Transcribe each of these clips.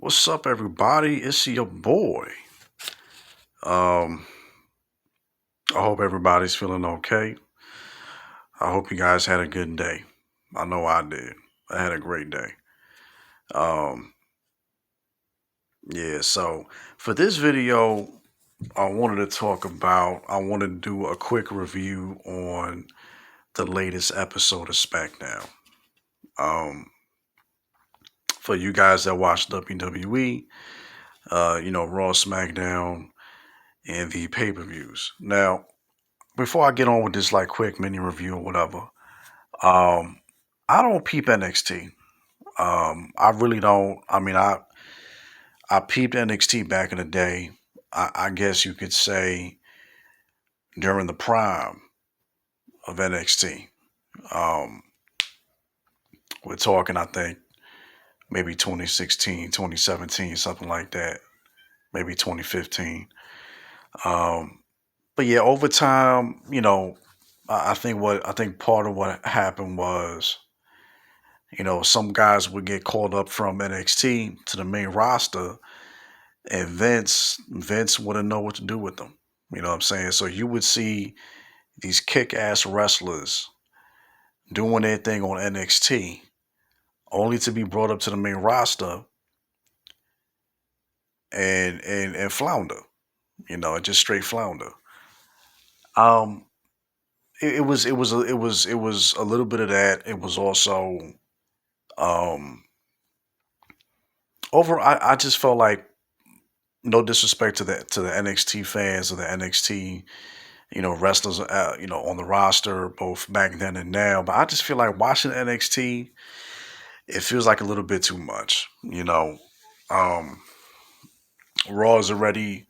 What's up, everybody? It's your boy. Um, I hope everybody's feeling okay. I hope you guys had a good day. I know I did. I had a great day. Um, yeah, so for this video, I wanted to talk about, I wanted to do a quick review on the latest episode of SmackDown. Um, for you guys that watch WWE, Raw, SmackDown, and the pay-per-views. Now, before I get on with this like quick mini review or whatever, um, I don't peep NXT. I really don't. I peeped NXT back in the day. I guess you could say during the prime of NXT. Um, we're talking, I think, maybe 2016, 2017, something like that. Maybe 2015. Um, but yeah, over time, I think part of what happened was, some guys would get called up from NXT to the main roster, and Vince wouldn't know what to do with them. You know what I'm saying? So you would see these kick-ass wrestlers doing their thing on NXT, only to be brought up to the main roster and flounder. Just straight flounder. Um, it was a little bit of that. It was also um over. I just felt like, no disrespect to the NXT fans or the NXT wrestlers on the roster both back then and now, but I just feel like watching NXT, it feels like a little bit too much. Um, Raw is already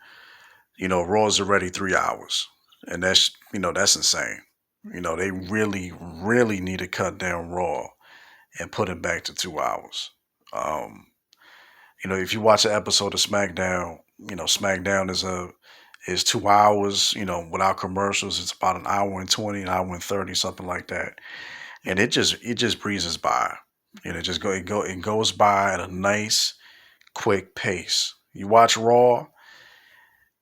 Raw is already 3 hours, and that's insane. They really need to cut down Raw and put it back to 2 hours. Um, if you watch an episode of SmackDown, SmackDown is 2 hours, without commercials. It's about an hour and 20, an hour and 30, something like that. And it just breezes by. It goes by at a nice, quick pace. You watch Raw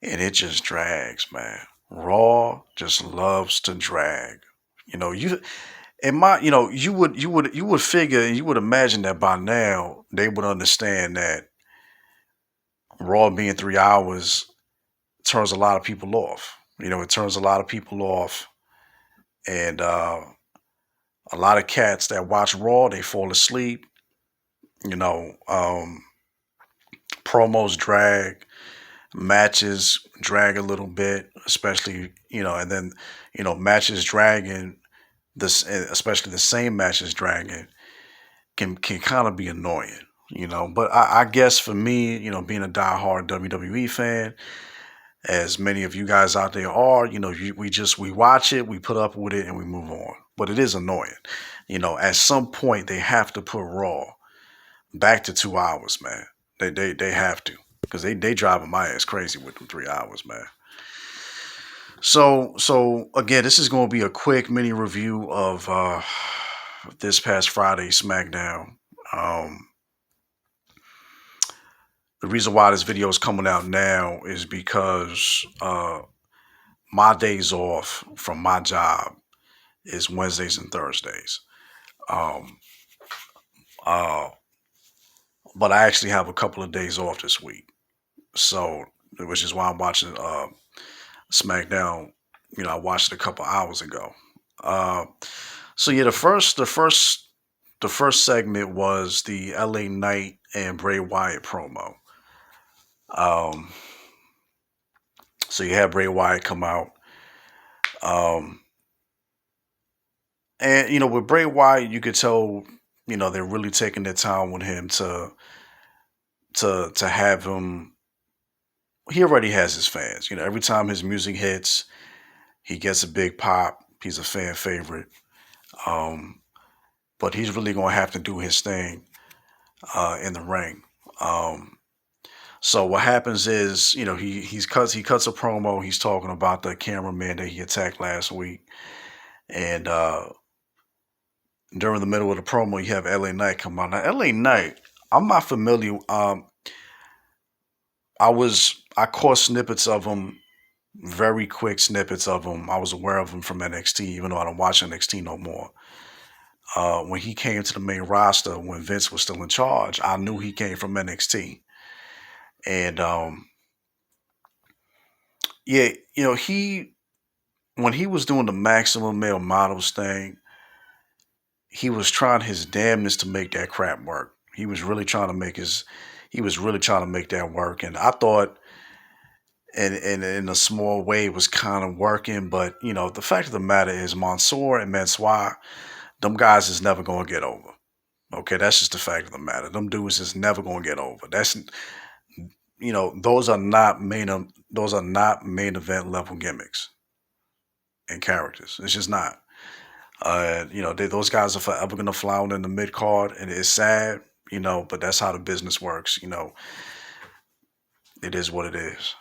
and it just drags, man. Raw just loves to drag. You know, you and my you would figure, you would imagine that by now they would understand that Raw being 3 hours turns a lot of people off. It turns a lot of people off, and a lot of cats that watch Raw, they fall asleep. You know, um, Promos drag, matches drag a little bit, especially and then matches dragging this, especially the same matches dragging can kind of be annoying. But I guess for me, being a diehard WWE fan, as many of you guys out there are, we watch it, we put up with it, and we move on. But it is annoying. At some point they have to put Raw back to 2 hours, man. They have to, because they driving my ass crazy with them 3 hours, man. So again, this is going to be a quick mini review of this past Friday SmackDown. Um, the reason why this video is coming out now is because my days off from my job is Wednesdays and Thursdays. Um, uh, but I actually have a couple of days off this week, so which is why I'm watching SmackDown. I watched it a couple hours ago. Uh, so yeah, the first segment was the LA Knight and Bray Wyatt promo. Um, so you had Bray Wyatt come out, um, and with Bray Wyatt, you could tell they're really taking their time with him to have him. He already has his fans. Every time his music hits, he gets a big pop. He's a fan favorite. Um, but he's really going to have to do his thing in the ring. Um, so what happens is, he cuts a promo. He's talking about the cameraman that he attacked last week, and during the middle of the promo, you have LA Knight come on. Now, LA Knight, I'm not familiar. I caught snippets of him, very quick snippets of him. I was aware of him from NXT, even though I don't watch NXT no more. When he came to the main roster, when Vince was still in charge, I knew he came from NXT, and yeah, he when he was doing the Maximum Male Models thing, he was trying his damnedest to make that crap work. He was really trying to make that work, and I thought, and in a small way, it was kind of working. But the fact of the matter is, Mansoor and Mansoor, them guys is never gonna get over. Okay, that's just the fact of the matter. Them dudes is never gonna get over. That's those are not main event level gimmicks and characters. It's just not. Those guys are forever gonna flound in the mid card, and it's sad, but that's how the business works. It is what it is.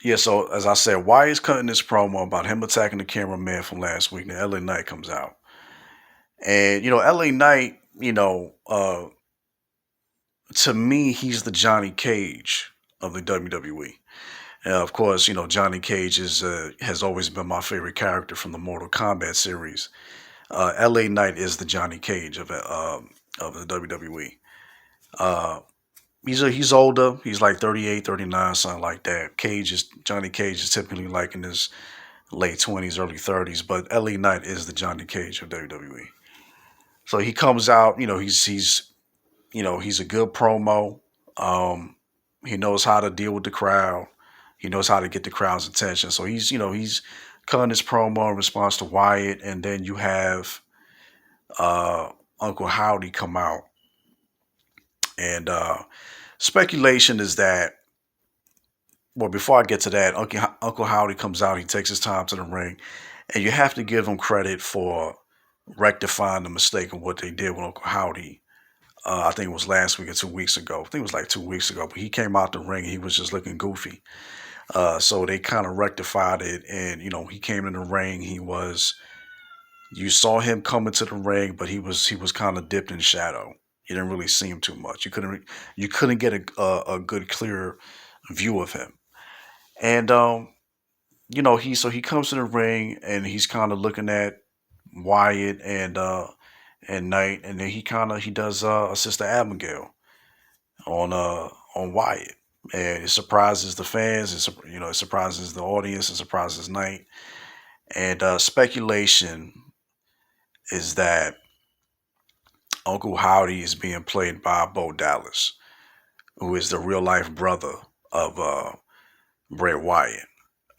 Yeah, so as I said, why is cutting this promo about him attacking the cameraman from last week? And LA Knight comes out, and LA Knight, to me, he's the Johnny Cage of the WWE. And of course, Johnny Cage has always been my favorite character from the Mortal Kombat series. LA Knight is the Johnny Cage of the WWE. Uh, he's older. He's like 38, 39, something like that. Johnny Cage is typically like in his late 20s, early 30s, but LA Knight is the Johnny Cage of WWE. So he comes out, he's a good promo. Um, he knows how to deal with the crowd. He knows how to get the crowd's attention. So he's cutting his promo in response to Wyatt, and then you have uh, Uncle Howdy come out, and speculation is that. Well, before I get to that, Uncle Howdy comes out. He takes his time to the ring, and you have to give him credit for rectifying the mistake of what they did with Uncle Howdy. I think it was last week or 2 weeks ago. I think it was like 2 weeks ago. But he came out the ring. And he was just looking goofy. So they kind of rectified it, and he came in the ring. You saw him come into the ring, but he was kind of dipped in shadow. You didn't really see him too much. You couldn't get a good clear view of him. And he comes to the ring and he's kind of looking at Wyatt and Knight, and then he does a Sister Abigail on Wyatt, and it surprises the fans. It surprises the audience. It surprises Knight. And speculation is that Uncle Howdy is being played by Bo Dallas, who is the real life brother of Bray Wyatt.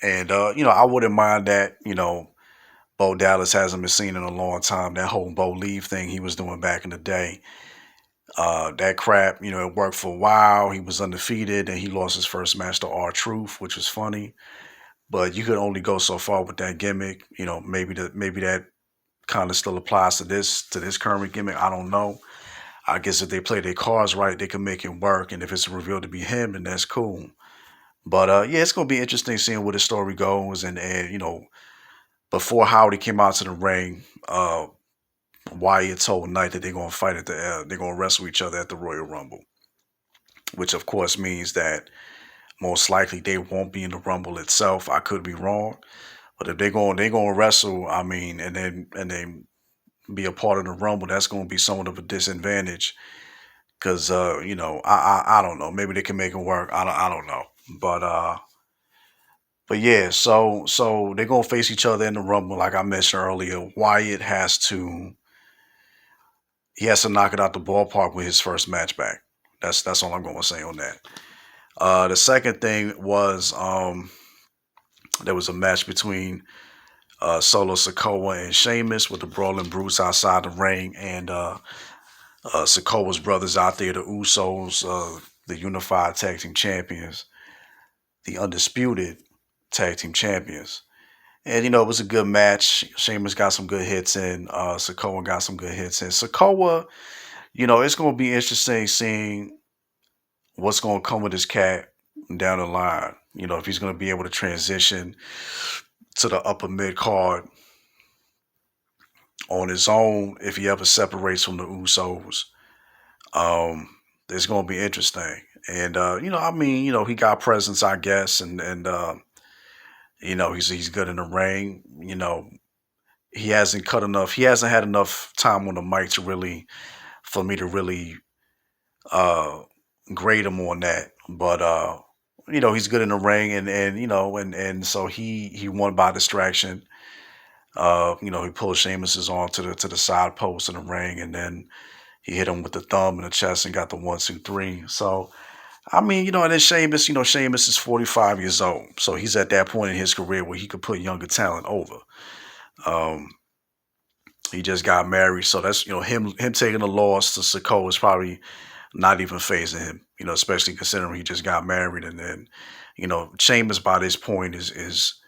And I wouldn't mind that. Bo Dallas hasn't been seen in a long time. That whole Bo Leave thing he was doing back in the day, that crap, it worked for a while. He was undefeated, and he lost his first match to R-Truth, which was funny. But you could only go so far with that gimmick. Maybe that kind of still applies to this current gimmick. I don't know. I guess if they play their cards right, they can make it work. And if it's revealed to be him, then that's cool. But yeah, it's gonna be interesting seeing where the story goes. And before Howdy came out to the ring, Wyatt told Knight that they're gonna fight they're gonna wrestle each other at the Royal Rumble, which of course means that most likely they won't be in the Rumble itself. I could be wrong, but if they're gonna wrestle, I mean, and then be a part of the Rumble, that's gonna be somewhat of a disadvantage because I don't know, maybe they can make it work. I don't know, but yeah, so they're gonna face each other in the Rumble, like I mentioned earlier. Wyatt has to knock it out the ballpark with his first match back. That's all I'm going to say on that. The second thing was there was a match between Solo Sikoa and Sheamus with the Brawling Brutes outside the ring, and Sikoa's brothers out there, the Usos, the Unified Tag Team Champions, the Undisputed Tag Team Champions. And it was a good match. Sheamus got some good hits in. Sikoa got some good hits in. Sikoa, it's going to be interesting seeing what's going to come with this cat down the line. If he's going to be able to transition to the upper mid card on his own, if he ever separates from the Usos. It's going to be interesting. And I mean, he got presence, I guess, and he's good in the ring. He hasn't cut enough. He hasn't had enough time on the mic to really for me to really uh grade him on that. But he's good in the ring, and so he won by distraction. He pulled Sheamus's arm to the side post in the ring, and then he hit him with the thumb in the chest and got the 1, 2, 3. So I mean, and then Sheamus, Sheamus is 45 years old, so he's at that point in his career where he could put younger talent over. Um, he just got married, so that's him taking a loss to Sikoa is probably not even phasing him. Especially considering he just got married, and then Sheamus by this point is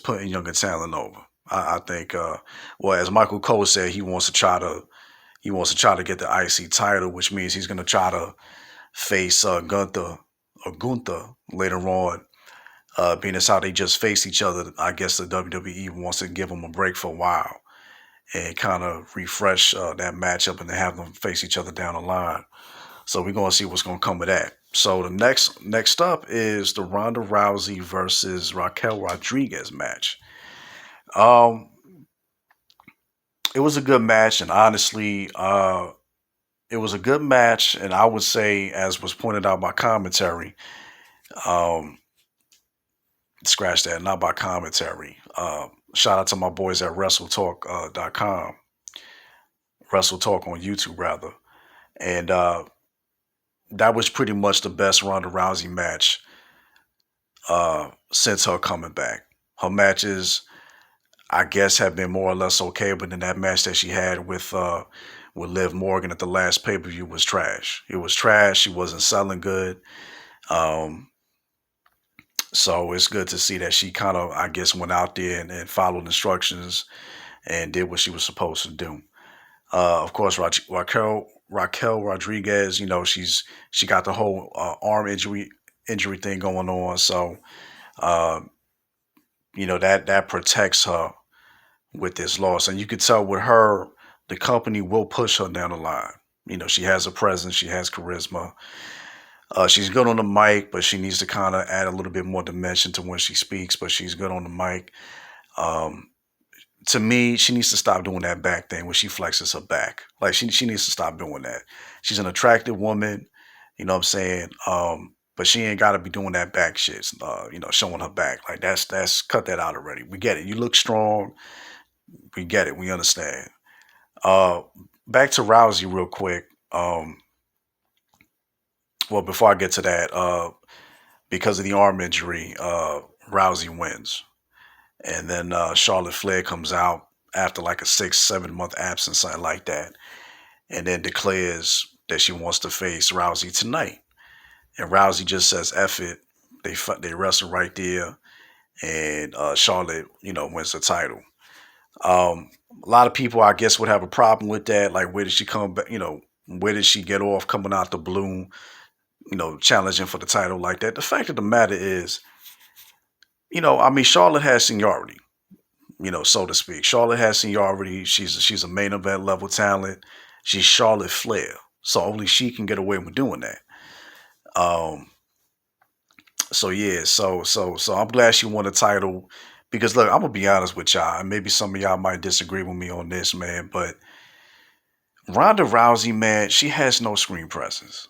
putting younger talent over. I think, well, as Michael Cole said, he wants to try to get the IC title, which means he's going to try to face Gunther later on. Being as how they just faced each other, I guess the WWE wants to give them a break for a while and kind of refresh that matchup and then have them face each other down the line. So we're going to see what's going to come of that. So the next up is the Ronda Rousey versus Raquel Rodriguez match. Um, it was a good match, and honestly, it was a good match, and I would say, as was pointed out by commentary, um, scratch that, not by commentary. Shout out to my boys at WrestleTalk.com, Wrestle Talk on YouTube rather, and that was pretty much the best Ronda Rousey match since her coming back. Her matches, I guess, have been more or less okay, but then that match that she had with Liv Morgan at the last pay per view was trash. It was trash. She wasn't selling good. Um, so it's good to see that she kind of, I guess, went out there and followed instructions and did what she was supposed to do. Of course, Raquel Rodriguez, she got the whole arm injury thing going on, so uh, that protects her with this loss, and you could tell with her, the company will push her down the line. She has a presence, she has charisma. She's good on the mic, but she needs to kind of add a little bit more dimension to when she speaks. But she's good on the mic. Um, to me, she needs to stop doing that back thing when she flexes her back. Like she needs to stop doing that. She's an attractive woman, you know what I'm saying? But she ain't gotta be doing that back shit, showing her back. Like that's cut that out already. We get it. You look strong. We get it. We understand. Uh Back to Rousey real quick. Well, before I get to that, because of the arm injury, Rousey wins. And then Charlotte Flair comes out after like a 6, 7 month absence, something like that, and then declares that she wants to face Rousey tonight. And Rousey just says, "F it." They wrestle right there, and Charlotte, wins the title. A lot of people, I guess, would have a problem with that. Like, where did she come back? Where did she get off coming out the blue? Challenging for the title like that. The fact of the matter is, I mean, Charlotte has seniority, so to speak. Charlotte has seniority. She's a main event level talent. She's Charlotte Flair, so only she can get away with doing that. Um, so yeah, so I'm glad she won the title because look, I'm gonna be honest with y'all, and maybe some of y'all might disagree with me on this, man, but Ronda Rousey, man, she has no screen presence.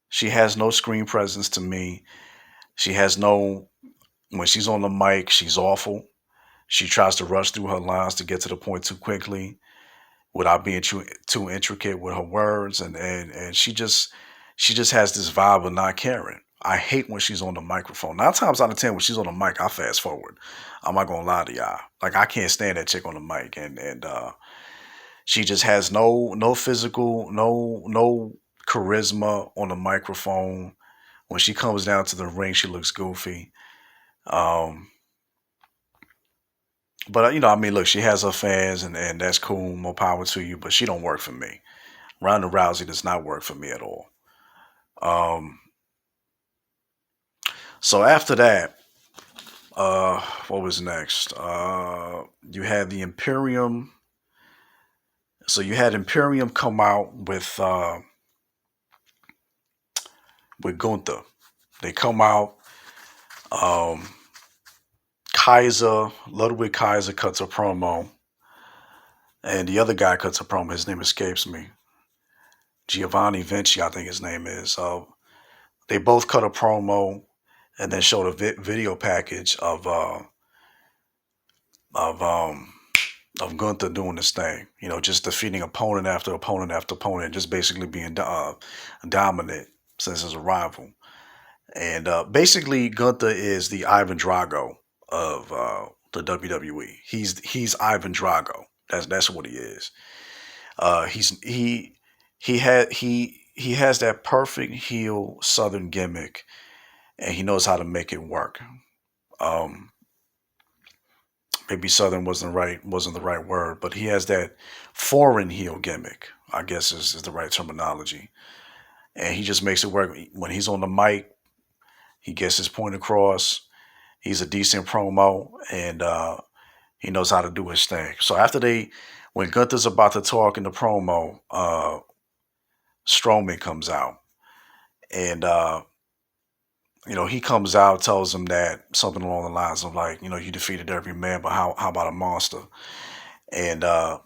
She has no screen presence to me. She has no when she's on the mic, she's awful. She tries to rush through her lines to get to the point too quickly without being too intricate with her words, and she just has this vibe of not caring. I hate when she's on the microphone. 9 times out of 10, when she's on the mic, I fast forward. I'm not gonna lie to y'all. Like I can't stand that chick on the mic, and she just has no physical, no charisma on the microphone. When she comes down to the ring, she looks goofy. Um, but I mean, look, she has her fans, and that's cool. More power to you. But she don't work for me. Ronda Rousey does not work for me at all. Um, so after that, what was next? You had the Imperium. So you had Imperium come out with with Gunther. They come out. Um, Kaiser, Ludwig Kaiser cuts a promo, and the other guy cuts a promo. His name escapes me. Giovanni Vinci, I think his name is. They both cut a promo and then showed a video package of of Gunther doing this thing. You know, just defeating opponent after opponent after opponent, just basically being dominant since his arrival. And basically, Gunther is the Ivan Drago of the WWE. He's Ivan Drago. That's what he is. He has that perfect heel Southern gimmick, and he knows how to make it work. Um, Maybe Southern wasn't the right word, but he has that foreign heel gimmick. I guess is the right terminology, and he just makes it work when he's on the mic. He gets his point across. He's a decent promo, and he knows how to do his thing. So when Gunther's about to talk in the promo, Strowman comes out, and he comes out, tells him that something along the lines of like, you defeated every man, but how about a monster? And they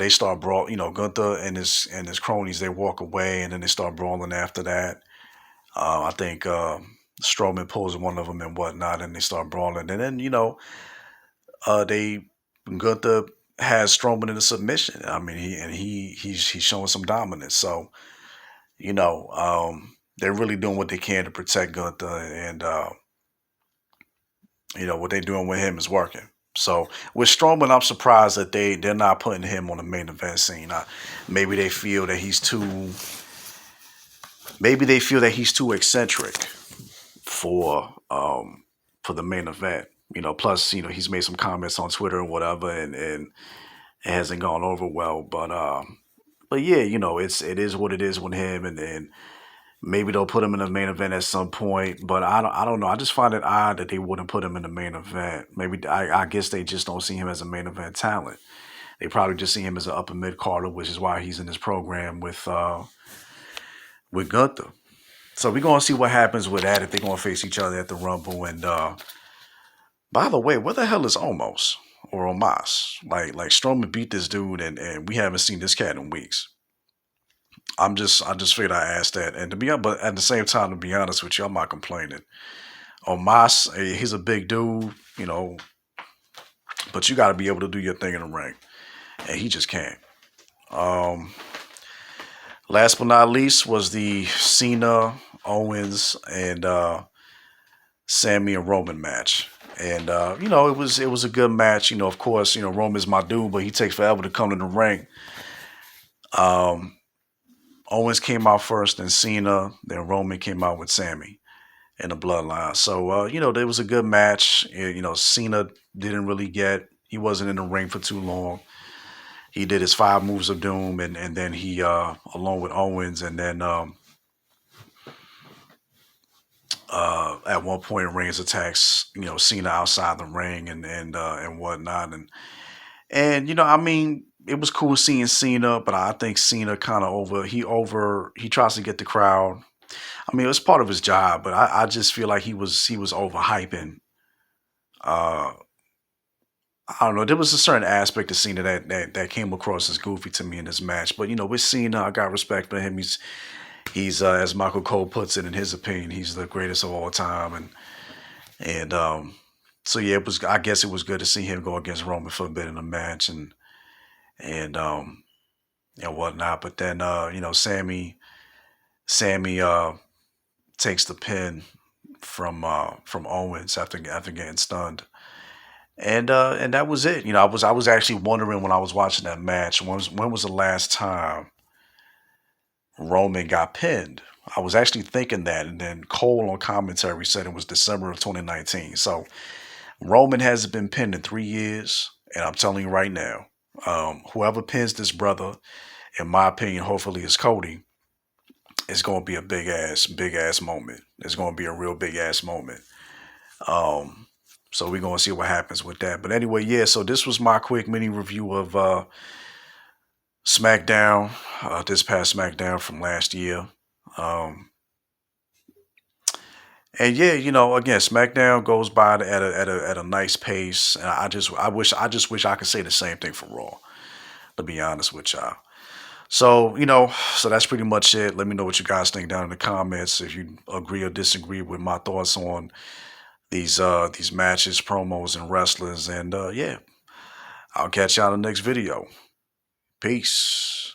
start brawl. Gunther and his cronies, they walk away, and then they start brawling after that. I think Strowman pulls one of them and whatnot, and they start brawling, and then they Gunther has Strowman in a submission. I mean, he's showing some dominance. So they're really doing what they can to protect Gunther, and what they're doing with him is working. So with Strowman, I'm surprised that they're not putting him on the main event scene. Maybe they feel that he's too. Maybe they feel that he's too eccentric for the main event. Plus he's made some comments on Twitter and whatever, and it hasn't gone over well. But yeah, it is what it is with him, and maybe they'll put him in the main event at some point. But I don't know. I just find it odd that they wouldn't put him in the main event. Maybe I guess they just don't see him as a main event talent. They probably just see him as an upper mid carder, which is why he's in this program with Gunther. So we're gonna see what happens with that if they're gonna face each other at the Rumble. And by the way, where the hell is Omos or Omas? Like Strowman beat this dude, and we haven't seen this cat in weeks. I just figured I asked that, and but at the same time, to be honest with you, I'm not complaining. Omas, he's a big dude, but you got to be able to do your thing in the ring, and he just can't. Last but not least was the Cena, Owens, and Sammy and Roman match. And it was a good match. Of course, Roman's my dude, but he takes forever to come to the ring. Owens came out first, then Cena, then Roman came out with Sammy in the bloodline. So there was a good match. Cena he wasn't in the ring for too long. He did his 5 moves of doom, and then he along with Owens, and then at one point Reigns attacks Cena outside the ring and whatnot, and I mean, it was cool seeing Cena, but I think Cena kind of he tries to get the crowd. I mean, it was part of his job, but I just feel like he was overhyping. I don't know. There was a certain aspect of Cena that came across as goofy to me in this match. But with Cena, I got respect for him. He's as Michael Cole puts it in his opinion, he's the greatest of all time. And so yeah, I guess it was good to see him go against Roman for a bit in the match and whatnot. But then Sammy takes the pin from Owens after getting stunned. And that was it. I was actually wondering when I was watching that match, when was the last time Roman got pinned? I was actually thinking that, and then Cole on commentary said it was December of 2019. So Roman hasn't been pinned in 3 years, and I'm telling you right now, whoever pins this brother, in my opinion, hopefully it's Cody. It's going to be a big ass moment. It's going to be a real big ass moment. So we're going to see what happens with that. But anyway, yeah, so this was my quick mini review of SmackDown, this past SmackDown from last year. And yeah, again, SmackDown goes by at a nice pace. And I just wish I could say the same thing for Raw. To be honest with y'all. So, so that's pretty much it. Let me know what you guys think down in the comments if you agree or disagree with my thoughts on these matches, promos, and wrestlers. And yeah, I'll catch y'all in the next video. Peace.